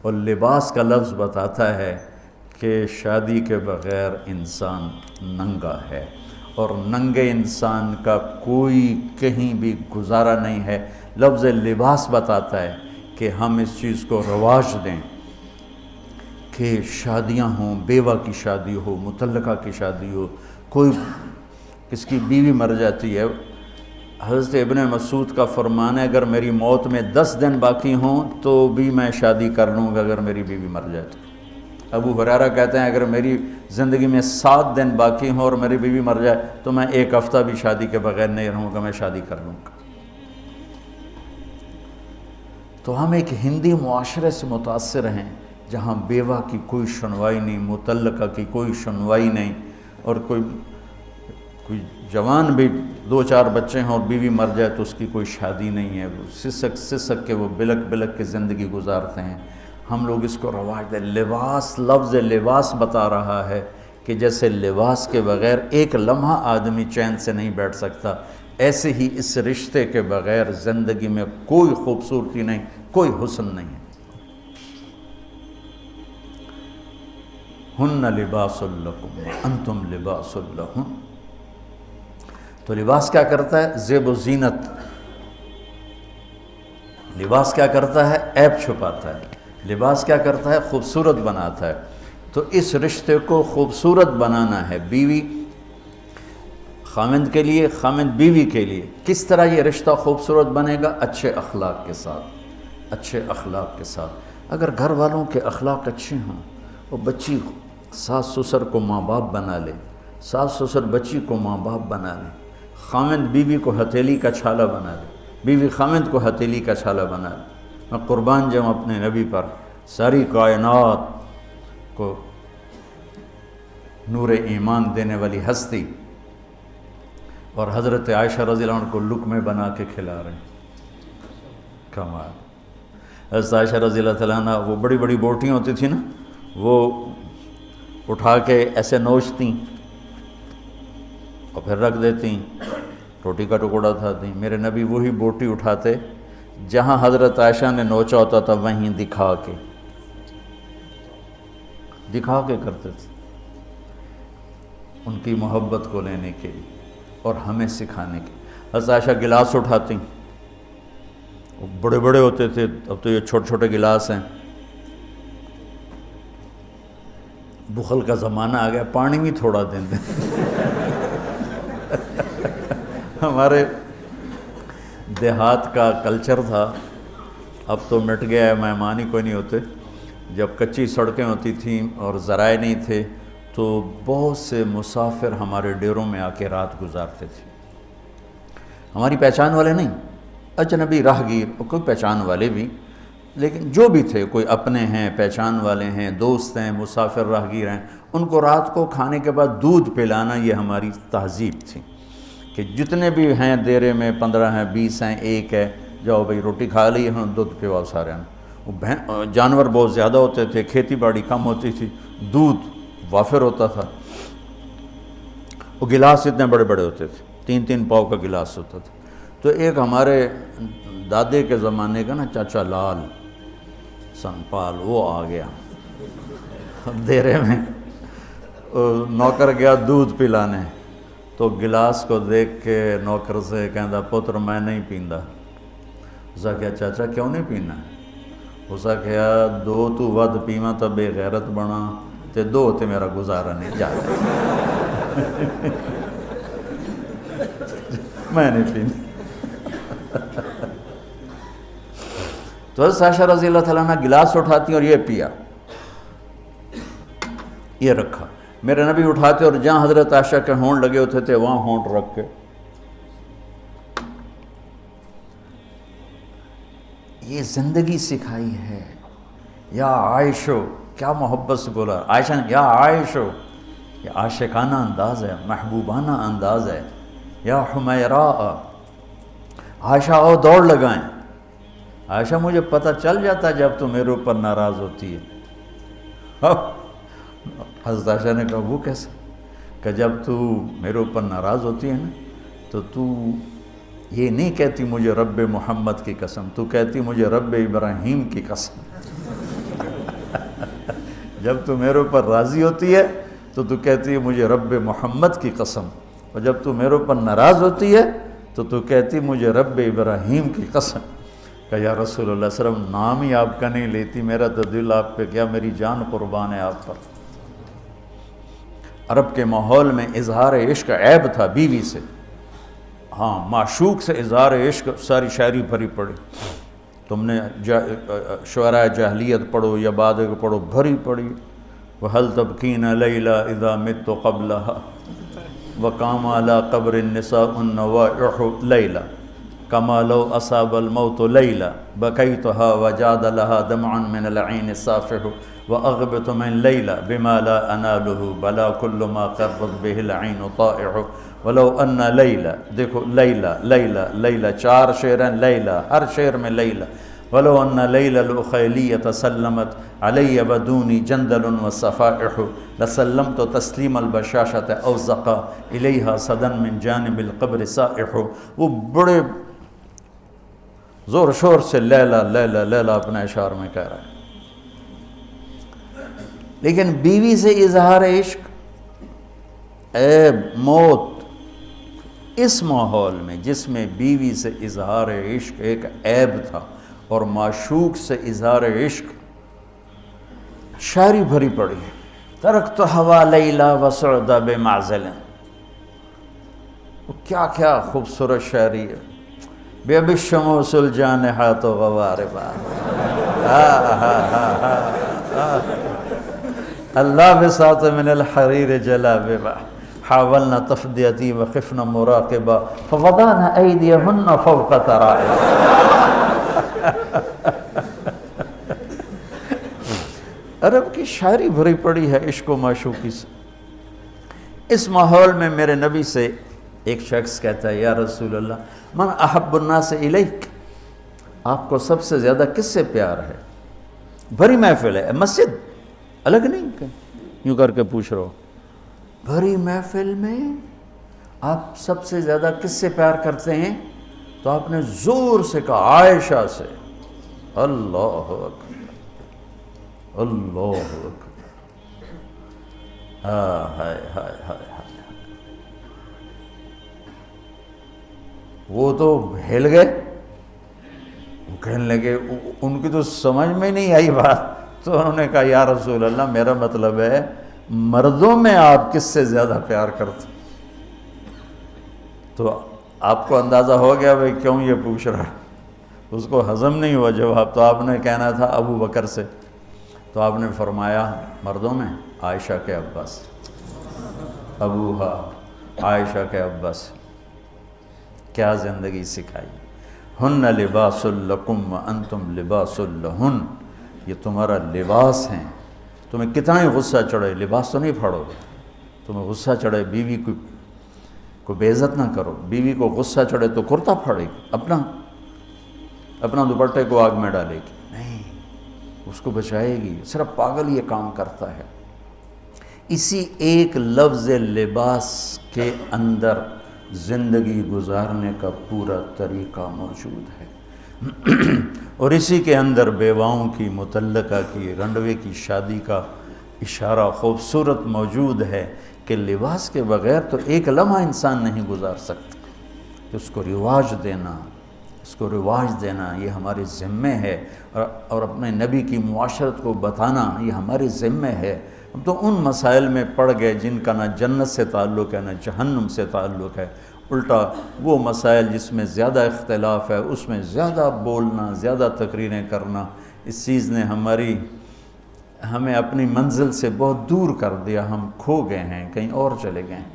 اور لباس کا لفظ بتاتا ہے کہ شادی کے بغیر انسان ننگا ہے، اور ننگے انسان کا کوئی کہیں بھی گزارا نہیں ہے۔ لفظ لباس بتاتا ہے کہ ہم اس چیز کو رواج دیں کہ شادیاں ہوں، بیوہ کی شادی ہو، مطلقہ کی شادی ہو، کوئی کس کی بیوی مر جاتی ہے، حضرت ابن مسعود کا فرمان ہے اگر میری موت میں 10 دن باقی ہوں تو بھی میں شادی کر لوں گا اگر میری بیوی مر جائے تو۔ ابو ہریرہ کہتے ہیں اگر میری زندگی میں 7 دن باقی ہوں اور میری بیوی مر جائے تو میں 1 ہفتہ بھی شادی کے بغیر نہیں رہوں گا، میں شادی کر لوں گا۔ تو ہم ایک ہندی معاشرے سے متاثر ہیں جہاں بیوہ کی کوئی سنوائی نہیں، مطلقہ کی کوئی سنوائی نہیں، اور کوئی جوان بھی 2-4 بچے ہیں اور بیوی مر جائے تو اس کی کوئی شادی نہیں ہے، وہ سسک کے وہ بلک بلک کے زندگی گزارتے ہیں۔ ہم لوگ اس کو رواج دیں۔ لباس، لفظ لباس بتا رہا ہے کہ جیسے لباس کے بغیر ایک لمحہ آدمی چین سے نہیں بیٹھ سکتا، ایسے ہی اس رشتے کے بغیر زندگی میں کوئی خوبصورتی نہیں، کوئی حسن نہیں ہے۔ ہن لباس لکم وانتم لباس لہن۔ تو لباس کیا کرتا ہے؟ زیب و زینت۔ لباس کیا کرتا ہے؟ عیب چھپاتا ہے۔ لباس کیا کرتا ہے؟ خوبصورت بناتا ہے۔ تو اس رشتے کو خوبصورت بنانا ہے، بیوی خاوند کے لیے، خاوند بیوی کے لیے۔ کس طرح یہ رشتہ خوبصورت بنے گا؟ اچھے اخلاق کے ساتھ، اچھے اخلاق کے ساتھ۔ اگر گھر والوں کے اخلاق اچھے ہوں، اور بچی ساس سسر کو ماں باپ بنا لے، ساس سسر بچی کو ماں باپ بنا لے، خاوند بیوی کو ہتھیلی کا چھالا بنا لے، بیوی خاوند کو ہتھیلی کا چھالا بنا لے۔ میں قربان جاؤں اپنے نبی پر، ساری کائنات کو نور ایمان دینے والی ہستی، اور حضرت عائشہ رضی اللہ عنہ کو لقمے بنا کے کھلا رہے ہیں۔ کمال۔ حضرت عائشہ رضی اللہ تعالیٰ عنہ، وہ بڑی بڑی بوٹیاں ہوتی تھیں نا، وہ اٹھا کے ایسے نوچتیں اور پھر رکھ دیتیں، روٹی کا ٹکڑا اٹھاتیں۔ میرے نبی وہی بوٹی اٹھاتے جہاں حضرت عائشہ نے نوچا ہوتا تھا، وہیں دکھا کے کرتے تھے، ان کی محبت کو لینے کے لیے اور ہمیں سکھانے کے۔ حضرت عائشہ گلاس اٹھاتی، وہ بڑے بڑے ہوتے تھے، اب تو یہ چھوٹے چھوٹے گلاس ہیں۔ بخل کا زمانہ آ گیا، پانی بھی تھوڑا دیں دیں۔ ہمارے دیہات کا کلچر تھا، اب تو مٹ گیا ہے، مہمان ہی کوئی نہیں ہوتے۔ جب کچی سڑکیں ہوتی تھیں اور ذرائع نہیں تھے تو بہت سے مسافر ہمارے ڈیروں میں آ کے رات گزارتے تھے، ہماری پہچان والے نہیں، اجنبی راہگیر، اور کوئی پہچان والے بھی، لیکن جو بھی تھے، کوئی اپنے ہیں، پہچان والے ہیں، دوست ہیں، مسافر راہگیر ہیں، ان کو رات کو کھانے کے بعد دودھ پلانا یہ ہماری تہذیب تھی کہ جتنے بھی ہیں دیرے میں، 15 ہیں، 20 ہیں، 1 ہے، جاؤ بھائی روٹی کھا لی ہے، دودھ پلاؤ سارے ہیں۔ وہ جانور بہت زیادہ ہوتے تھے، کھیتی باڑی کم ہوتی تھی، دودھ وافر ہوتا تھا۔ وہ گلاس اتنے بڑے بڑے ہوتے تھے، 3-3 پاؤ کا گلاس ہوتا تھا۔ تو ایک ہمارے دادے کے زمانے کا نا چاچا لال سنپال، وہ آ گیا دیرے میں، نوکر گیا دودھ پلانے، تو گلاس کو دیکھ کے نوکر سے کہندا پتر میں نہیں پیندا۔ اسا کہا چاچا کیوں نہیں پینا؟ اسا کہا 2 تو ود پیواں تو بے غیرت بنا، تے 2 تے میرا گزارا نہیں جاتا۔ میں نہیں پیندا۔ تو حضرت عائشہ رضی اللہ تعالیٰ عنہ گلاس اٹھاتی اور یہ پیا، یہ رکھا۔ میرے نبی اٹھاتے اور جہاں حضرت عائشہ کے ہونٹ لگے ہوتے تھے وہاں ہونٹ رکھ کے یہ زندگی سکھائی ہے۔ یا عائشو، کیا محبت سے بولا عائشہ نے، یا عائشو، یہ عاشقانہ انداز ہے، محبوبانہ انداز ہے۔ یا حمیراء، عائشہ آؤ دوڑ لگائیں۔ عائشہ مجھے پتہ چل جاتا ہے جب تو میرے اوپر ناراض ہوتی ہے۔ حضرت عائشہ نے کہا وہ کیسے؟ کہ جب تو میرے اوپر ناراض ہوتی ہے نا تو یہ نہیں کہتی مجھے رب محمد کی قسم، تو کہتی مجھے رب ابراہیم کی قسم۔ جب تو میرے اوپر راضی ہوتی ہے تو کہتی ہے مجھے رب محمد کی قسم، اور جب تو میرے اوپر ناراض ہوتی ہے تو کہتی مجھے رب ابراہیم کی قسم۔ کہ یا رسول اللہ صلی اللہ علیہ وسلم نام ہی آپ کا نہیں لیتی، میرا تو دل آپ پہ کیا، میری جان قربان ہے آپ پر۔ عرب کے ماحول میں اظہار عشق عیب تھا بیوی سے، ہاں معشوق سے اظہار عشق ساری شاعری بھری پڑی، تم نے شعراء جاہلیت پڑھو یا بعد کو پڑھو، بھری پڑی۔ وَهَلْ تَبْكِينَ لَيْلَا إِذَا مِتُّ قَبْلَهَا وَقَامَ عَلَىٰ قَبْرِ النِّسَاءُ النَّوَائِحُ لَيْلَا كَمَا لَوْ أَصَابَ الْمَوْتُ لَيْلَا بَكَيْتُهَا وَجَادَ لَهَا دَمْعًا مِنَ الْعَيْنِ الصَّافِحُ وَأَغْبِطُ مِنْ لَيْلَا بِمَا لَا أَنَالُهُ بَلَا كُلُّ مَا قَرَّتْ بِهِ الْعَيْنُ طَائِعُ وَلَوْ أَنَّ لَيْلَا، دیکھو لیلہ لیلہ لیلہ، چار شعر ہیں لیلہ، ہر شعر میں لیلہ۔ وَلَوْ أَنَّ لَيْلَ الْأُخَيْلِيَّةَ سَلَّمَتْ عَلَيَّ وَدُونِي جَنْدَلٌ وَصَفَائِحُ لَسَلَّمْتُ تَسْلِيمَ الْبَشَاشَةِ أَوْ زَقَا إِلَيْهَا صَدًا مِنْ جَانِبِ الْقَبْرِ سَائِحُ۔ وہ بڑے زور شور سے لیلہ لیلہ لیلہ اپنے اشعار میں کہہ رہا ہے، لیکن بیوی سے اظہار عشق عیب، موت، اس ماحول میں جس میں بیوی سے اظہار عشق ایک عیب تھا اور معشوق سے اظہار عشق شاعری بھری پڑی ہے۔ ترکت ہوا لیلا وسعد بمعزل، کیا کیا خوبصورت شاعری ہے۔ بے بالشموس الجانحات غواربا، اللہ بساط من الحریر جلاببا حاولنا تفدیتی وخفنا مراقبا فوضعنا ایدیہن فوق ترائب۔ عرب کی شاعری بھری پڑی ہے عشق و معشوقی سے۔ اس ماحول میں میرے نبی سے ایک شخص کہتا ہے یا رسول اللہ من احب الناس الیک، آپ کو سب سے زیادہ کس سے پیار ہے؟ بھری محفل ہے، مسجد الگ نہیں کہ یوں کر کے پوچھ رہا ہو، بھری محفل میں آپ سب سے زیادہ کس سے پیار کرتے ہیں؟ تو آپ نے زور سے کہا عائشہ سے۔ اللہ اکبر اللہ اکبر، ہائے ہائے ہائے ہائے، وہ تو ہل گئے، وہ کہنے لگے، ان کی تو سمجھ میں نہیں آئی بات، تو انہوں نے کہا یا رسول اللہ میرا مطلب ہے مردوں میں آپ کس سے زیادہ پیار کرتے؟ تو آپ کو اندازہ ہو گیا بھئی کیوں یہ پوچھ رہا، اس کو ہضم نہیں ہوا جواب، تو آپ نے کہنا تھا ابو بکر سے، تو آپ نے فرمایا مردوں میں عائشہ کے ابا سے، ابوہا عائشہ کے ابا سے۔ کیا زندگی سکھائی، ہن لباس لکم وانتم لباس لہن، یہ تمہارا لباس ہیں، تمہیں کتنا ہی غصہ چڑھے لباس تو نہیں پھاڑو گے، تمہیں غصہ چڑھے بیوی کو بے عزت نہ کرو، بیوی کو غصہ چڑھے تو کرتا پھاڑے گی، اپنا دوپٹے کو آگ میں ڈالے گی، نہیں، اس کو بچائے گی، صرف پاگل یہ کام کرتا ہے۔ اسی ایک لفظ لباس کے اندر زندگی گزارنے کا پورا طریقہ موجود ہے، اور اسی کے اندر بیواؤں کی، مطلقہ کی، رنڈوے کی شادی کا اشارہ خوبصورت موجود ہے کہ لباس کے بغیر تو ایک لمحہ انسان نہیں گزار سکتا، کہ اس کو رواج دینا یہ ہمارے ذمے ہے، اور اپنے نبی کی معاشرت کو بتانا یہ ہمارے ذمے ہے۔ ہم تو ان مسائل میں پڑ گئے جن کا نہ جنت سے تعلق ہے نہ جہنم سے تعلق ہے، الٹا وہ مسائل جس میں زیادہ اختلاف ہے اس میں زیادہ بولنا، زیادہ تقریریں کرنا، اس چیز نے ہمیں اپنی منزل سے بہت دور کر دیا، ہم کھو گئے ہیں، کہیں اور چلے گئے ہیں۔